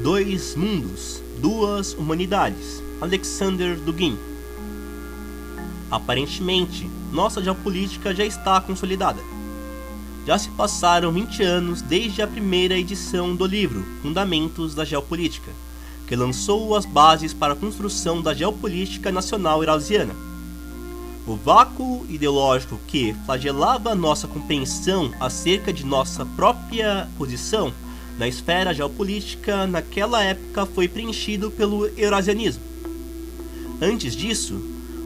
Dois mundos, duas humanidades. Alexander Dugin. Aparentemente, nossa geopolítica já está consolidada. Já se passaram 20 anos desde a primeira edição do livro Fundamentos da Geopolítica, que lançou as bases para a construção da geopolítica nacional eurasiana. O vácuo ideológico que flagelava nossa compreensão acerca de nossa própria posição na esfera geopolítica naquela época foi preenchido pelo eurasianismo. Antes disso,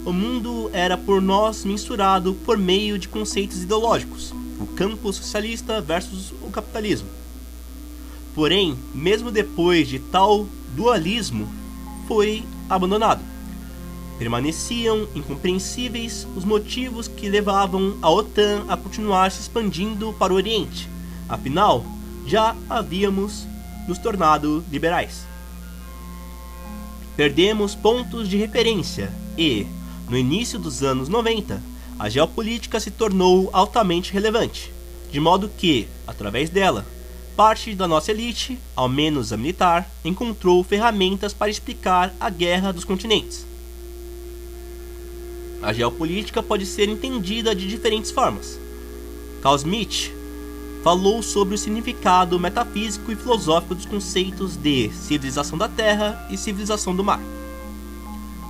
o mundo era por nós mensurado por meio de conceitos ideológicos, o campo socialista versus o capitalismo. Porém, mesmo depois de tal dualismo foi abandonado, permaneciam incompreensíveis os motivos que levavam a OTAN a continuar se expandindo para o Oriente. Afinal, já havíamos nos tornado liberais. Perdemos pontos de referência e, no início dos anos 90, a geopolítica se tornou altamente relevante, de modo que, através dela, parte da nossa elite, ao menos a militar, encontrou ferramentas para explicar a guerra dos continentes. A geopolítica pode ser entendida de diferentes formas. Carl Schmitt falou sobre o significado metafísico e filosófico dos conceitos de civilização da terra e civilização do mar.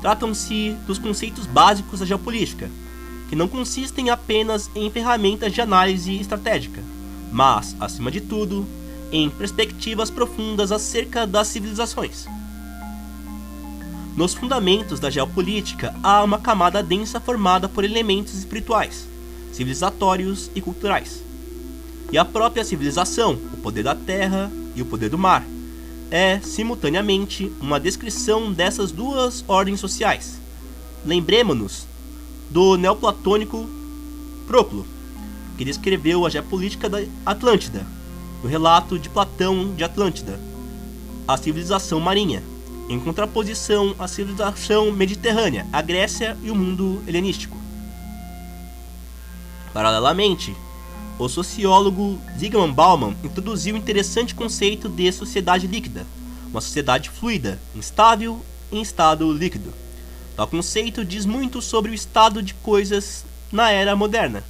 Tratam-se dos conceitos básicos da geopolítica, que não consistem apenas em ferramentas de análise estratégica, mas, acima de tudo, em perspectivas profundas acerca das civilizações. Nos fundamentos da geopolítica há uma camada densa formada por elementos espirituais, civilizatórios e culturais. E a própria civilização, o poder da terra e o poder do mar, é, simultaneamente, uma descrição dessas duas ordens sociais. Lembremos-nos do neoplatônico Proclo, que descreveu a geopolítica da Atlântida, no relato de Platão de Atlântida, a civilização marinha, em contraposição à civilização mediterrânea, a Grécia e o mundo helenístico. Paralelamente, o sociólogo Zygmunt Bauman introduziu o interessante conceito de sociedade líquida, uma sociedade fluida, instável em estado líquido. Tal conceito diz muito sobre o estado de coisas na era moderna,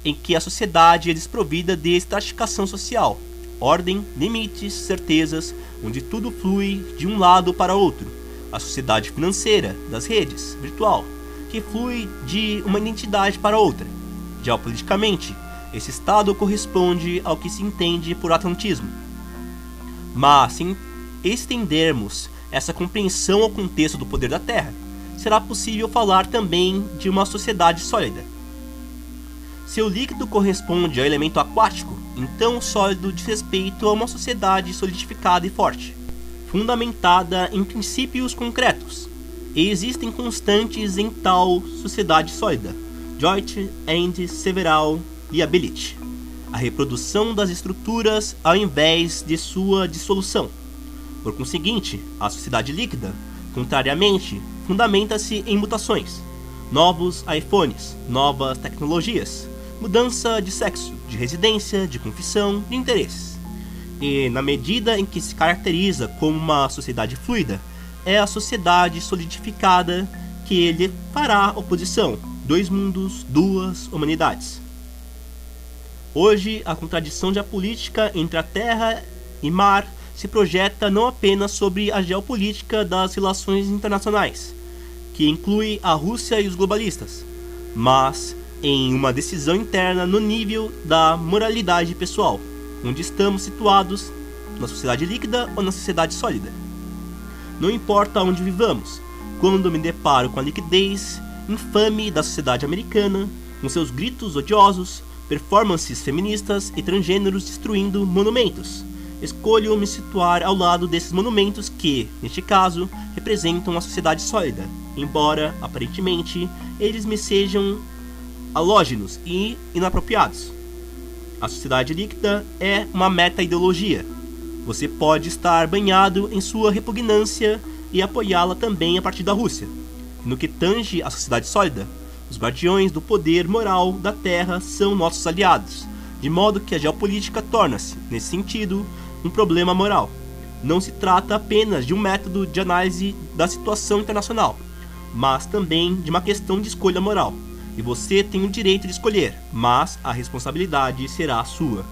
em que a sociedade é desprovida de estratificação social, ordem, limites, certezas, onde tudo flui de um lado para outro. A sociedade financeira, das redes, virtual, que flui de uma identidade para outra. Geopoliticamente, esse estado corresponde ao que se entende por atlantismo. Mas, se estendermos essa compreensão ao contexto do poder da Terra, será possível falar também de uma sociedade sólida. Se o líquido corresponde ao elemento aquático, então o sólido diz respeito a uma sociedade solidificada e forte, fundamentada em princípios concretos, e existem constantes em tal sociedade sólida, joint and several liability, a reprodução das estruturas ao invés de sua dissolução. Por conseguinte, a sociedade líquida, contrariamente, fundamenta-se em mutações, novos iPhones, novas tecnologias, mudança de sexo, de residência, de confissão, de interesses. E, na medida em que se caracteriza como uma sociedade fluida, é a sociedade solidificada que lhe fará oposição, dois mundos, duas humanidades. Hoje, a contradição geopolítica entre a terra e mar se projeta não apenas sobre a geopolítica das relações internacionais, que inclui a Rússia e os globalistas, mas em uma decisão interna no nível da moralidade pessoal, onde estamos situados, na sociedade líquida ou na sociedade sólida. Não importa onde vivamos, quando me deparo com a liquidez infame da sociedade americana, com seus gritos odiosos, performances feministas e transgêneros destruindo monumentos, escolho me situar ao lado desses monumentos que, neste caso, representam a sociedade sólida, embora, aparentemente, eles me sejam halógenos e inapropriados. A sociedade líquida é uma meta-ideologia. Você pode estar banhado em sua repugnância e apoiá-la também a partir da Rússia. No que tange à sociedade sólida, os guardiões do poder moral da Terra são nossos aliados, de modo que a geopolítica torna-se, nesse sentido, um problema moral. não se trata apenas de um método de análise da situação internacional, mas também de uma questão de escolha moral. E você tem o direito de escolher, mas a responsabilidade será sua.